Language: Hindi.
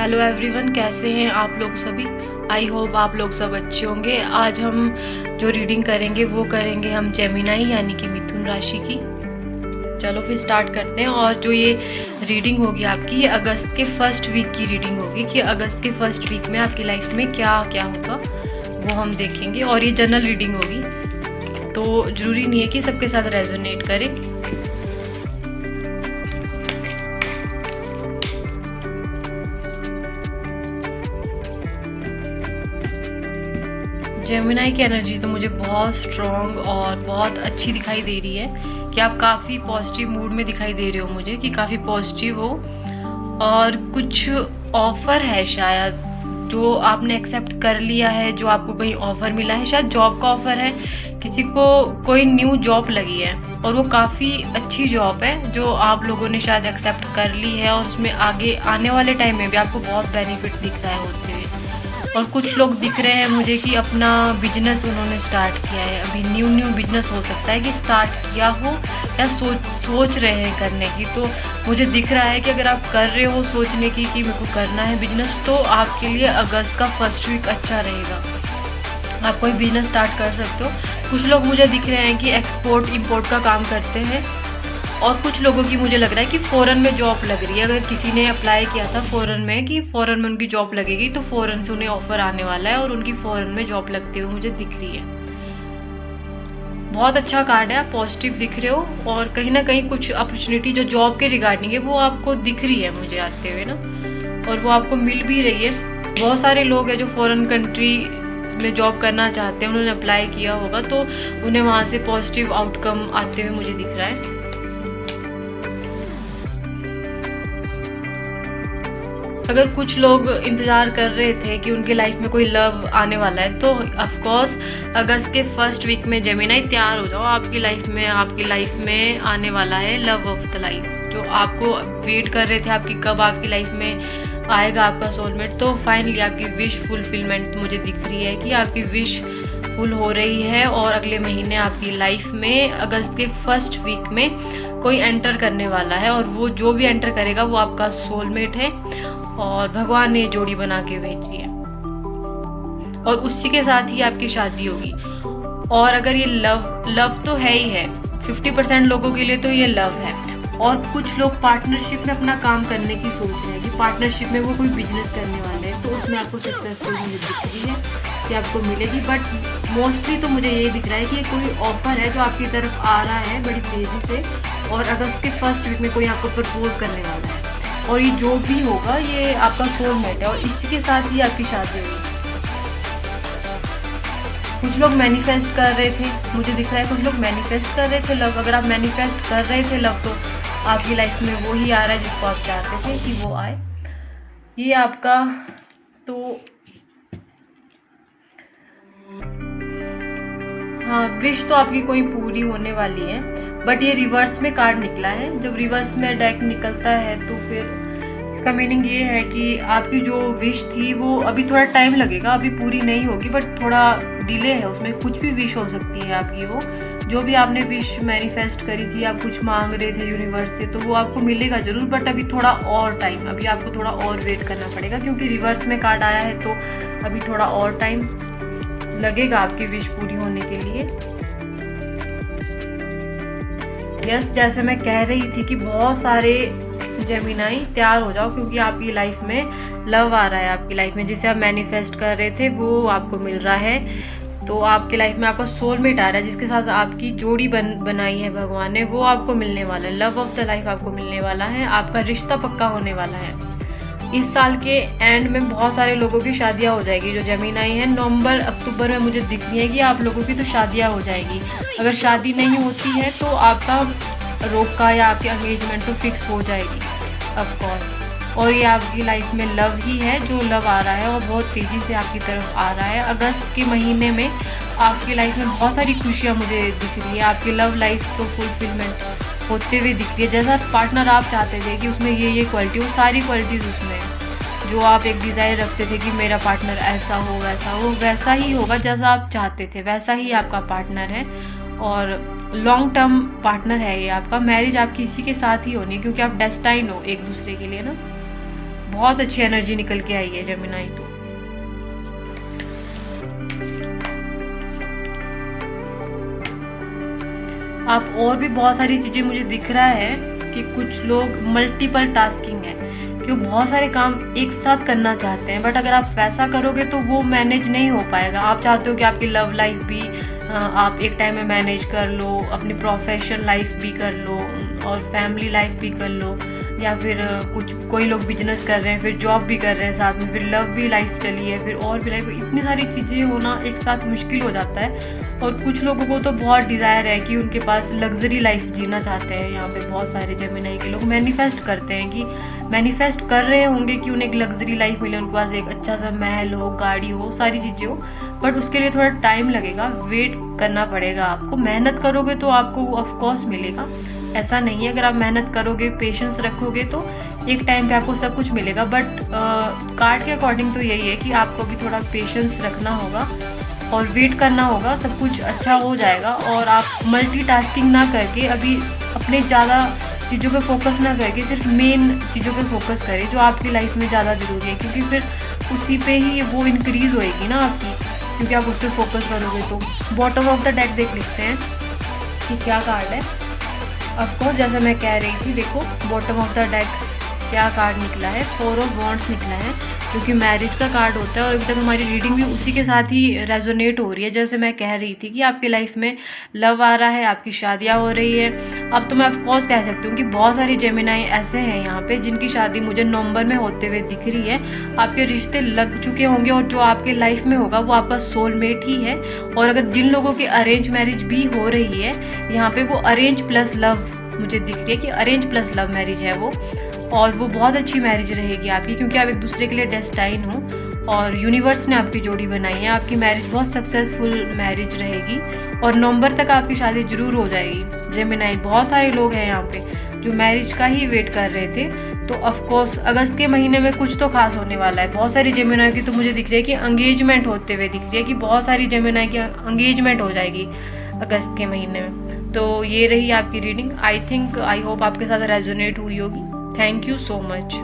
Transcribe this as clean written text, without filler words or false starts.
हेलो एवरीवन, कैसे हैं आप लोग सभी। आई होप आप लोग सब अच्छे होंगे। आज हम जो रीडिंग करेंगे वो करेंगे हम जेमिनाई यानी कि मिथुन राशि की। चलो फिर स्टार्ट करते हैं। और जो ये रीडिंग होगी आपकी, ये अगस्त के फर्स्ट वीक की रीडिंग होगी कि अगस्त के फर्स्ट वीक में आपकी लाइफ में क्या क्या होगा वो हम देखेंगे। और ये जनरल रीडिंग होगी तो ज़रूरी नहीं है कि सबके साथ रेजोनेट करे। जेमिनाई की एनर्जी तो मुझे बहुत स्ट्रॉन्ग और बहुत अच्छी दिखाई दे रही है कि आप काफ़ी पॉजिटिव मूड में दिखाई दे रहे हो मुझे, कि काफ़ी पॉजिटिव हो। और कुछ ऑफ़र है शायद जो आपने एक्सेप्ट कर लिया है, जो आपको कहीं ऑफ़र मिला है, शायद जॉब का ऑफ़र है, किसी को कोई न्यू जॉब लगी है और वो काफ़ी अच्छी जॉब है जो आप लोगों ने शायद एक्सेप्ट कर ली है। और उसमें आगे आने वाले टाइम में भी आपको बहुत बेनिफिट दिख रहा है होते हुए। और कुछ लोग दिख रहे हैं मुझे कि अपना बिजनेस उन्होंने स्टार्ट किया है। अभी न्यू बिजनेस हो सकता है कि स्टार्ट किया हो या सोच रहे हैं करने की। तो मुझे दिख रहा है कि अगर आप कर रहे हो सोचने की कि मेरे को करना है बिजनेस, तो आपके लिए अगस्त का फर्स्ट वीक अच्छा रहेगा। आप कोई बिजनेस स्टार्ट कर सकते हो। कुछ लोग मुझे दिख रहे हैं कि एक्सपोर्ट इंपोर्ट का काम करते हैं। और कुछ लोगों की मुझे लग रहा है कि फ़ॉरेन में जॉब लग रही है। अगर किसी ने अप्लाई किया था फ़ॉरेन में कि फ़ॉरेन में उनकी जॉब लगेगी, तो फ़ॉरेन से उन्हें ऑफ़र आने वाला है और उनकी फ़ॉरेन में जॉब लगते हुए मुझे दिख रही है। बहुत अच्छा कार्ड है, आप पॉजिटिव दिख रहे हो। और कहीं ना कहीं कुछ अपॉर्चुनिटी जो जॉब के रिगार्डिंग है वो आपको दिख रही है मुझे आते हुए ना, और वो आपको मिल भी रही है। बहुत सारे लोग हैं जो फ़ॉरेन कंट्री में जॉब करना चाहते हैं, उन्होंने अप्लाई किया होगा तो उन्हें वहाँ से पॉजिटिव आउटकम आते हुए मुझे दिख रहा है। अगर कुछ लोग इंतज़ार कर रहे थे कि उनके लाइफ में कोई लव आने वाला है, तो ऑफ कोर्स अगस्त के फर्स्ट वीक में जेमिनाई तैयार हो जाओ। आपकी लाइफ में आने वाला है लव ऑफ द लाइफ। जो आपको वेट कर रहे थे आपकी कब आपकी लाइफ में आएगा आपका सोलमेट, तो फाइनली आपकी विश फुलफिलमेंट मुझे दिख रही है कि आपकी विश फुल हो रही है। और अगले महीने आपकी लाइफ में अगस्त के फर्स्ट वीक में कोई एंटर करने वाला है, और वो जो भी एंटर करेगा वो आपका सोलमेट है और भगवान ने जोड़ी बना के भेजी है। और उसी के साथ ही आपकी शादी होगी। और अगर ये लव तो है ही है, 50% लोगों के लिए तो ये लव है। और कुछ लोग पार्टनरशिप में अपना काम करने की सोच रहे हैं कि पार्टनरशिप में वो कोई बिजनेस करने वाले हैं, तो उसमें आपको सक्सेसफुल मुझे दिख रही है कि आपको मिलेगी। बट मोस्टली तो मुझे ये दिख रहा है कि ये कोई ऑफर है जो आपकी तरफ आ रहा है बड़ी तेज़ी से, और अगस्त के फर्स्ट वीक में कोई आपको प्रपोज करने वाला है। और ये जो भी होगा ये आपका सोलमेट है, और इसी के साथ ही आपकी शादी होगी। कुछ लोग मैनिफेस्ट कर रहे थे, मुझे दिख रहा है कुछ लोग मैनिफेस्ट कर रहे थे लव। अगर आप मैनिफेस्ट कर रहे थे लव, तो आपकी लाइफ में वो ही आ रहा है जिसको आप चाहते थे कि वो आए। ये आपका तो हाँ, विश तो आपकी कोई पूरी होने वाली है। बट ये रिवर्स में कार्ड निकला है। जब रिवर्स में डेक निकलता है तो फिर इसका मीनिंग ये है कि आपकी जो विश थी वो अभी थोड़ा टाइम लगेगा, अभी पूरी नहीं होगी, बट थोड़ा डिले है उसमें। कुछ भी विश हो सकती है आपकी, वो जो भी आपने विश मैनिफेस्ट करी थी, आप कुछ मांग रहे थे यूनिवर्स से, तो वो आपको मिलेगा ज़रूर। बट अभी थोड़ा और टाइम, अभी आपको थोड़ा और वेट करना पड़ेगा, क्योंकि रिवर्स में कार्ड आया है तो अभी थोड़ा और टाइम लगेगा आपकी विश पूरी होने के लिए। यस, जैसे मैं कह रही थी कि बहुत सारे जेमिनाई तैयार हो जाओ, क्योंकि आपकी लाइफ में लव आ रहा है। आपकी लाइफ में जिसे आप मैनिफेस्ट कर रहे थे वो आपको मिल रहा है। तो आपके लाइफ में आपका सोलमेट आ रहा है, जिसके साथ आपकी जोड़ी बनाई है भगवान ने, वो आपको मिलने वाला है। लव ऑफ द लाइफ आपको मिलने वाला है, आपका रिश्ता पक्का होने वाला है। इस साल के एंड में बहुत सारे लोगों की शादियां हो जाएगी जो जेमिनाई है। नवंबर अक्टूबर में मुझे दिख रही है कि आप लोगों की तो शादियां हो जाएगी। अगर शादी नहीं होती है तो आपका रोका या आपकी एंगेजमेंट तो फिक्स हो जाएगी ऑफ कोर्स। और ये आपकी लाइफ में लव ही है जो लव आ रहा है, और बहुत तेज़ी से आपकी तरफ आ रहा है। अगस्त के महीने में आपकी लाइफ में बहुत सारी खुशियाँ मुझे दिख रही है। आपकी लव लाइफ तो फुलफिलमेंट होते हुए दिख रही है। जैसा पार्टनर आप चाहते थे कि उसमें ये क्वालिटी, वो सारी क्वालिटीज़ उसमें है। जो आप एक डिज़ायर रखते थे कि मेरा पार्टनर ऐसा हो वैसा हो, वैसा ही होगा जैसा आप चाहते थे, वैसा ही आपका पार्टनर है। और लॉन्ग टर्म पार्टनर है ये आपका। मैरिज आपकी इसी के साथ ही होनी है, क्योंकि आप डेस्टाइंड हो एक दूसरे के लिए ना। बहुत अच्छी एनर्जी निकल के आई है जेमिनाई। तो आप और भी बहुत सारी चीज़ें मुझे दिख रहा है कि कुछ लोग मल्टीपल टास्किंग है कि वो बहुत सारे काम एक साथ करना चाहते हैं, बट अगर आप वैसा करोगे तो वो मैनेज नहीं हो पाएगा। आप चाहते हो कि आपकी लव लाइफ भी आप एक टाइम में मैनेज कर लो, अपनी प्रोफेशनल लाइफ भी कर लो और फैमिली लाइफ भी कर लो, या फिर कोई लोग बिजनेस कर रहे हैं, फिर जॉब भी कर रहे हैं साथ में, फिर लव भी लाइफ चली है, फिर और भी लाइफ, इतनी सारी चीज़ें होना एक साथ मुश्किल हो जाता है। और कुछ लोगों को तो बहुत डिज़ायर है कि उनके पास लग्जरी लाइफ जीना चाहते हैं। यहाँ पे बहुत सारे जेमिनाई के लोग मैनिफेस्ट करते हैं कि मैनिफेस्ट कर रहे होंगे कि उन्हें एक लग्जरी लाइफ मिले, उनके पास एक अच्छा सा महल हो, गाड़ी हो, सारी चीज़ें हो, बट उसके लिए थोड़ा टाइम लगेगा, वेट करना पड़ेगा आपको। मेहनत करोगे तो आपको वो ऑफकोर्स मिलेगा, ऐसा नहीं है। अगर आप मेहनत करोगे, पेशेंस रखोगे तो एक टाइम पे आपको सब कुछ मिलेगा। बट कार्ड के अकॉर्डिंग तो यही है कि आपको भी थोड़ा पेशेंस रखना होगा और वेट करना होगा, सब कुछ अच्छा हो जाएगा। और आप मल्टीटास्किंग ना करके अभी अपने ज़्यादा चीज़ों पे फोकस ना करके सिर्फ मेन चीज़ों पे फोकस करें जो आपकी लाइफ में ज़्यादा ज़रूरी है, क्योंकि फिर उसी पे ही वो इंक्रीज़ होएगी ना आपकी, क्योंकि आप उस पर फोकस करोगे। तो बॉटम ऑफ द डेक देख लेते हैं कि क्या कार्ड है। ऑफकोर्स जैसा मैं कह रही थी, देखो बॉटम ऑफ द डेक क्या कार्ड निकला है, 4 ऑफ वॉन्ड्स निकला है, जो कि मैरिज का कार्ड होता है। और अभी तक हमारी रीडिंग भी उसी के साथ ही रेजोनेट हो रही है, जैसे मैं कह रही थी कि आपकी लाइफ में लव आ रहा है, आपकी शादियाँ हो रही है। अब तो मैं ऑफकोर्स कह सकती हूँ कि बहुत सारी जेमिनाई ऐसे हैं यहाँ पे जिनकी शादी मुझे नवंबर में होते हुए दिख रही है। आपके रिश्ते लग चुके होंगे और जो आपके लाइफ में होगा वो आपका सोलमेट ही है। और अगर जिन लोगों की अरेंज मैरिज भी हो रही है, यहाँ पे वो अरेंज प्लस लव मुझे दिख रही है कि अरेंज प्लस लव मैरिज है वो, और वो बहुत अच्छी मैरिज रहेगी आपकी, क्योंकि आप एक दूसरे के लिए डेस्टाइन हो और यूनिवर्स ने आपकी जोड़ी बनाई है। आपकी मैरिज बहुत सक्सेसफुल मैरिज रहेगी और नवंबर तक आपकी शादी जरूर हो जाएगी। जेमिनाई बहुत सारे लोग हैं यहाँ पे जो मैरिज का ही वेट कर रहे थे। तो ऑफकोर्स अगस्त के महीने में कुछ तो खास होने वाला है। बहुत सारी जेमिनाई की तो मुझे दिख रही है कि एंगेजमेंट होते हुए दिख रही है, कि बहुत सारी जेमिनाई की एंगेजमेंट हो जाएगी अगस्त के महीने में। तो ये रही आपकी रीडिंग। आई होप आपके साथ रेजोनेट हुई होगी। Thank you so much.